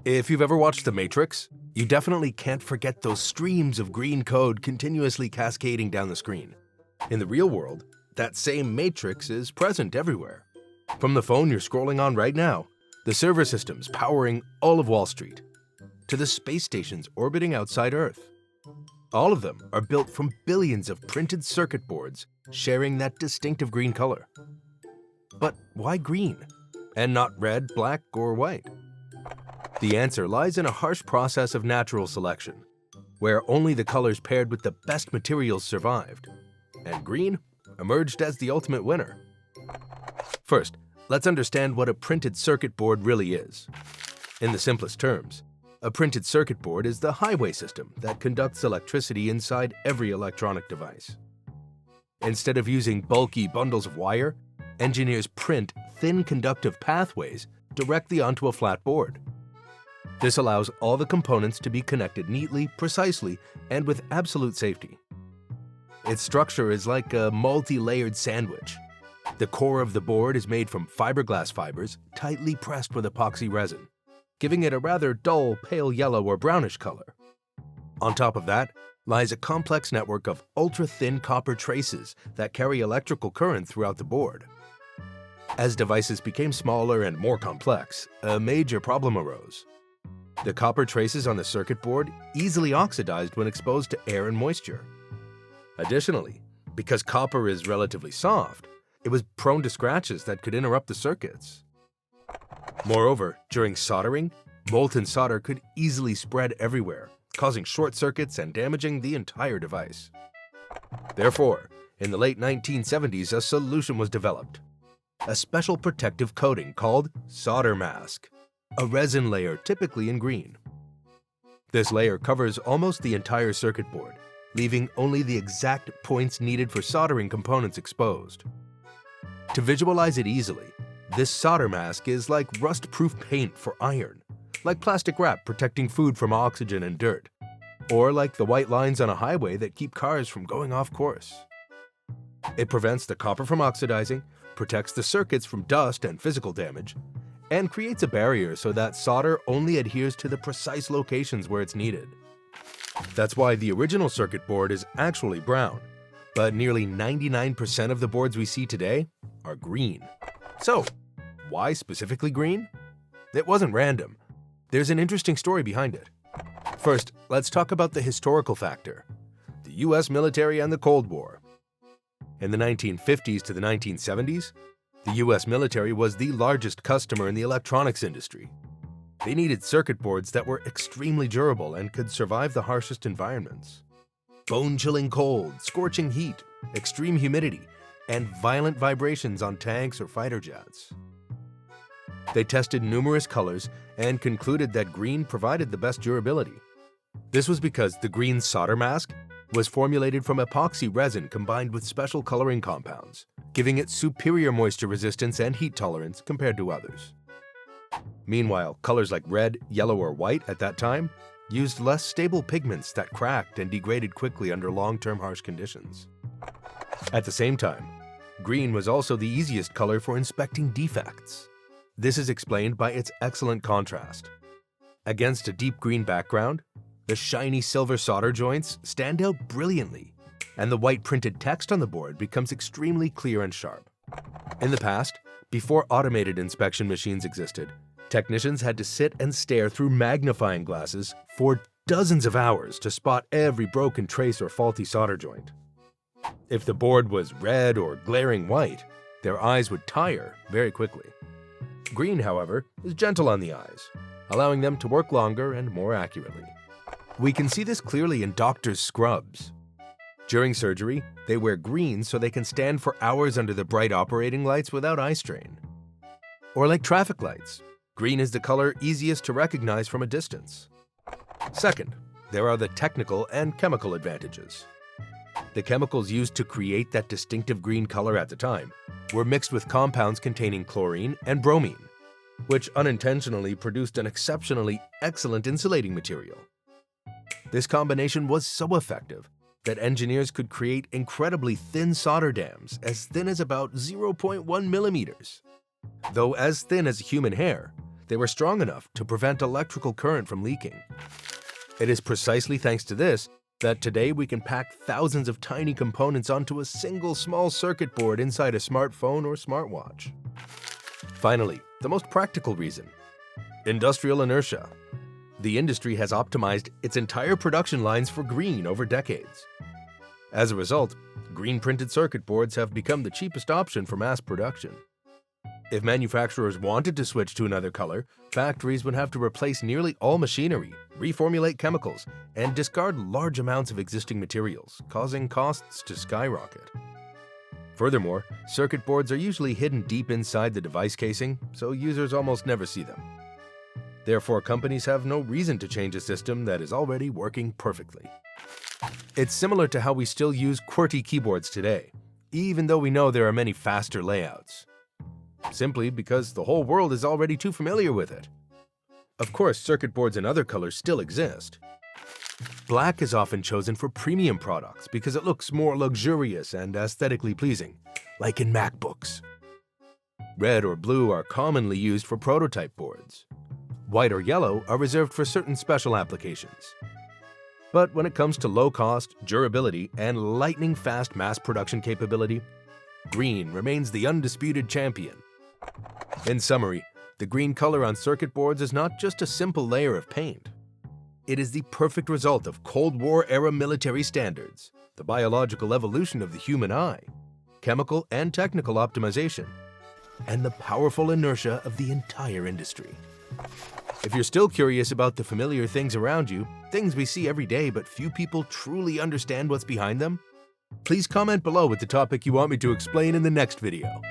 If you've ever watched The Matrix, you definitely can't forget those streams of green code continuously cascading down the screen. In the real world, that same matrix is present everywhere. From the phone you're scrolling on right now, the server systems powering all of Wall Street, to the space stations orbiting outside Earth. All of them are built from billions of printed circuit boards sharing that distinctive green color. But why green, and not red, black, or white? The answer lies in a harsh process of natural selection, where only the colors paired with the best materials survived, and green emerged as the ultimate winner. First, let's understand what a printed circuit board really is. In the simplest terms, a printed circuit board is the highway system that conducts electricity inside every electronic device. Instead of using bulky bundles of wire, engineers print thin conductive pathways directly onto a flat board. This allows all the components to be connected neatly, precisely, and with absolute safety. Its structure is like a multi-layered sandwich. The core of the board is made from fiberglass fibers tightly pressed with epoxy resin, giving it a rather dull, pale yellow or brownish color. On top of that lies a complex network of ultra-thin copper traces that carry electrical current throughout the board. As devices became smaller and more complex, a major problem arose. The copper traces on the circuit board easily oxidized when exposed to air and moisture. Additionally, because copper is relatively soft, it was prone to scratches that could interrupt the circuits. Moreover, during soldering, molten solder could easily spread everywhere, causing short circuits and damaging the entire device. Therefore, in the late 1970s, a solution was developed: a special protective coating called solder mask, a resin layer typically in green. This layer covers almost the entire circuit board, leaving only the exact points needed for soldering components exposed. To visualize it easily, this solder mask is like rust-proof paint for iron, like plastic wrap protecting food from oxygen and dirt, or like the white lines on a highway that keep cars from going off course. It prevents the copper from oxidizing, protects the circuits from dust and physical damage, and creates a barrier so that solder only adheres to the precise locations where it's needed. That's why the original circuit board is actually brown, but nearly 99% of the boards we see today are green. So, why specifically green? It wasn't random. There's an interesting story behind it. First, let's talk about the historical factor: the US military and the Cold War. In the 1950s to the 1970s, the US military was the largest customer in the electronics industry. They needed circuit boards that were extremely durable and could survive the harshest environments. Bone-chilling cold, scorching heat, extreme humidity, and violent vibrations on tanks or fighter jets. They tested numerous colors and concluded that green provided the best durability. This was because the green solder mask was formulated from epoxy resin combined with special coloring compounds, giving it superior moisture resistance and heat tolerance compared to others. Meanwhile, colors like red, yellow, or white at that time used less stable pigments that cracked and degraded quickly under long-term harsh conditions. At the same time, green was also the easiest color for inspecting defects. This is explained by its excellent contrast. Against a deep green background, the shiny silver solder joints stand out brilliantly, and the white printed text on the board becomes extremely clear and sharp. In the past, before automated inspection machines existed, technicians had to sit and stare through magnifying glasses for dozens of hours to spot every broken trace or faulty solder joint. If the board was red or glaring white, their eyes would tire very quickly. Green, however, is gentle on the eyes, allowing them to work longer and more accurately. We can see this clearly in doctors' scrubs. During surgery, they wear green so they can stand for hours under the bright operating lights without eye strain. Or like traffic lights, green is the color easiest to recognize from a distance. Second, there are the technical and chemical advantages. The chemicals used to create that distinctive green color at the time were mixed with compounds containing chlorine and bromine, which unintentionally produced an exceptionally excellent insulating material. This combination was so effective that engineers could create incredibly thin solder dams as thin as about 0.1 millimeters. Though as thin as human hair, they were strong enough to prevent electrical current from leaking. It is precisely thanks to this that today we can pack thousands of tiny components onto a single small circuit board inside a smartphone or smartwatch. Finally, the most practical reason: industrial inertia. The industry has optimized its entire production lines for green over decades. As a result, green-printed circuit boards have become the cheapest option for mass production. If manufacturers wanted to switch to another color, factories would have to replace nearly all machinery, reformulate chemicals, and discard large amounts of existing materials, causing costs to skyrocket. Furthermore, circuit boards are usually hidden deep inside the device casing, so users almost never see them. Therefore, companies have no reason to change a system that is already working perfectly. It's similar to how we still use QWERTY keyboards today, even though we know there are many faster layouts, simply because the whole world is already too familiar with it. Of course, circuit boards in other colors still exist. Black is often chosen for premium products because it looks more luxurious and aesthetically pleasing, like in MacBooks. Red or blue are commonly used for prototype boards. White or yellow are reserved for certain special applications. But when it comes to low cost, durability, and lightning-fast mass production capability, green remains the undisputed champion. In summary, the green color on circuit boards is not just a simple layer of paint. It is the perfect result of Cold War-era military standards, the biological evolution of the human eye, chemical and technical optimization, and the powerful inertia of the entire industry. If you're still curious about the familiar things around you, things we see every day but few people truly understand what's behind them, please comment below with the topic you want me to explain in the next video.